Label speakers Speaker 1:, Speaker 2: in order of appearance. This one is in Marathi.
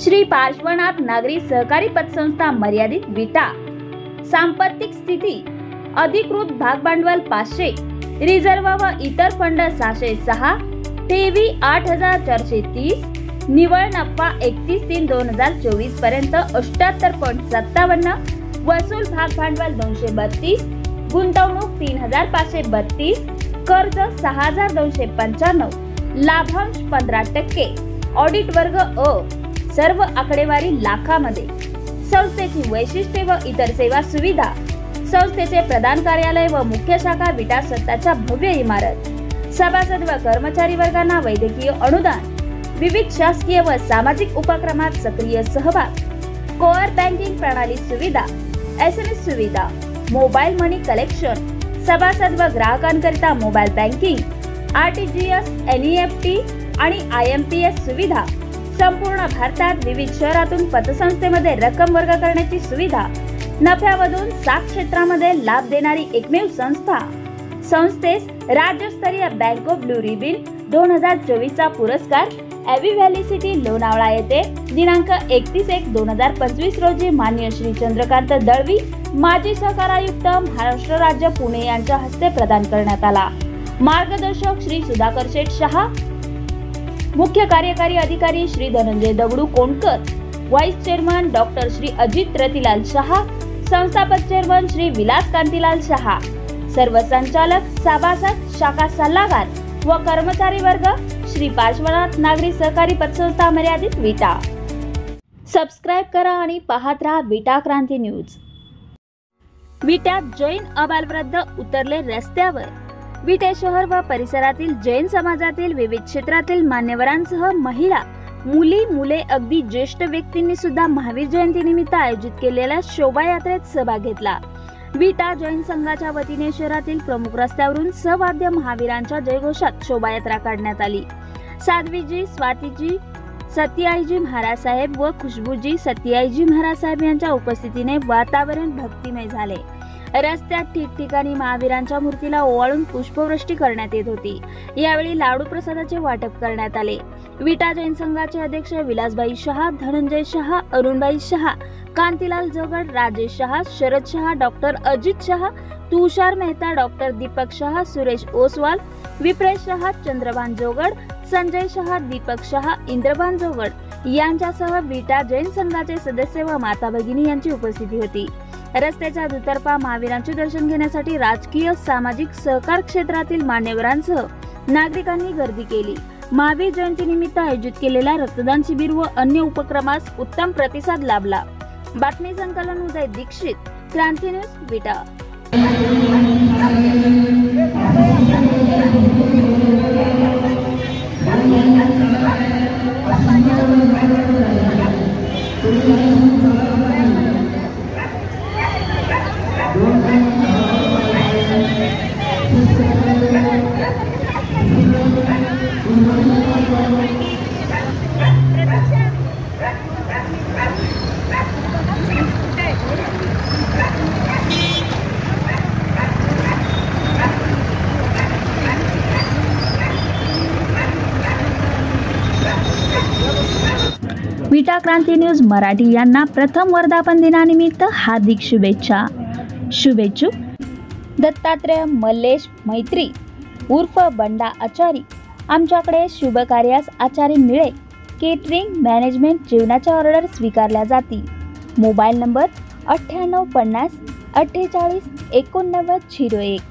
Speaker 1: श्री पार्श्वनाथ नागरी सहकारी पतसंस्था मर्यादित विटा। सांपत्तिक स्थिती अधिकृत भागभांडवल 500, रिझर्व्ह व इतर फंड 606, ठेवी 8430, निव्वळ नफा 31/3/2024 पर्यंत 78.57, वसूल भागभांडवल 232, गुंतवणूक 3532, कर्ज 6295, लाभांश 15%, ऑडिट वर्ग अ, सर्व आकडेवारी लाखामध्ये। संस्थेची वैशिष्ट्ये व इतर सेवा सुविधा। संस्थेचे प्रधान कार्यालय व मुख्य शाखा विटा स्वतःच्या भव्य इमारत। सभासद व कर्मचारी वर्गांना वैद्यकीय अनुदान, विविध शासकीय व सामाजिक उपक्रमात सक्रिय सहभाग, कोअर बँकिंग प्रणाली सुविधा, SMS सुविधा, मोबाईल मनी कलेक्शन, सभासद व ग्राहकांकरिता मोबाईल बँकिंग, RTGS, NEFT आणि IMPS सुविधा। संपूर्ण भारतात विविध शहरातून पतसंस्थेमध्ये रक्कम वर्ग करण्याची सुविधा। नफ्यामधून 7 क्षेत्रामध्ये लाभ देणारी एकमेव संस्था। संस्थेस राज्यस्तरीय बँक ऑफ ब्लू रिबन 2024 चा पुरस्कार ॲव्ही व्हॅली सिटी लोणावळा येथे दिनांक 31/1/2025 रोजी माननीय श्री चंद्रकांत दळवी, माजी सहकार आयुक्त, महाराष्ट्र राज्य, पुणे यांच्या हस्ते प्रदान करण्यात आला। मार्गदर्शक श्री सुधाकर शेठ शहा, मुख्य कार्यकारी अधिकारी Shri Dhananjay Dagdu Konkar, vice chairman doctor Shri Ajit Ratilal Shah, संस्थापक चेअरमन श्री विलास कांतीलाल शहा, सर्व संचालक, सभासद, शाखा सल्लागार व कर्मचारी वर्ग श्री पार्श्वनाथ नागरी सहकारी पतसंस्था मर्यादित विटा। सबस्क्राइब करा आणि पाहत राहा विटा क्रांती न्यूज। विट्यात जैन अबालवृद्ध उतरले रस्त्यावर। विटे शहर व परिसरातील जैन समाजातील विविध क्षेत्रातील मान्यवरांसह महिला, मुली, मुले, अगदी ज्येष्ठ व्यक्तींनी सुद्धा महावीर जयंती निमित्त आयोजित केलेल्या शोभायात्रेत सहभाग घेतला। विटा जैन संघाच्या वतीने शहरातील प्रमुख रस्त्यावरून सवाद्य महावीरांच्या जयघोषात शोभायात्रा काढण्यात आली। साध्वीजी, स्वातीजी, सतीआईजी महाराज साहेब व खुशबूजी, सतीआईजी महाराज साहेब यांच्या उपस्थितीने वातावरण भक्तिमय झाले। रस्त्यात ठिकठिकाणी महावीरांच्या मूर्तीला ओवाळून पुष्पवृष्टी करण्यात येत होती। यावेळी लाडू प्रसादाचे वाटप करण्यात आले। विटा जैन संघाचे अध्यक्ष विलासबाई शहा, धनंजय शहा, अरुणबाई शहा, कांतीलाल जोगड, राजेश शहा, शरद शहा, डॉक्टर अजित शहा, तुषार मेहता, डॉक्टर दीपक शहा, सुरेश ओसवाल, विप्रेश शहा, चंद्रभान जोगड, संजय शहा, दीपक शहा, इंद्रभान जोगड यांच्यासह विटा जैन संघाचे सदस्य व माता भगिनी यांची उपस्थिती होती। रस्त्याच्या दुतर्फा महावीरांचे दर्शन घेण्यासाठी राजकीय, सामाजिक, सहकार क्षेत्रातील मान्यवरांसह नागरिकांनी गर्दी केली। महावीर जयंती निमित्त आयोजित केलेल्या रक्तदान शिबिर व अन्य उपक्रमास उत्तम प्रतिसाद लाभला। बातमी संकलन उदय दीक्षित, क्रांती न्यूज विटा। विटा क्रांती न्यूज मराठी यांना प्रथम वर्धापन दिनानिमित्त हार्दिक शुभेच्छा। शुभेच्छुक दत्तात्रय मल्लेश मैत्री उर्फ बंडा आचारी। आमच्याकडे शुभ कार्यास आचारी मिळेल। केटरिंग, मॅनेजमेंट, जेवणाच्या ऑर्डर स्वीकारल्या जातील। Mobile number 9850 48 89 01।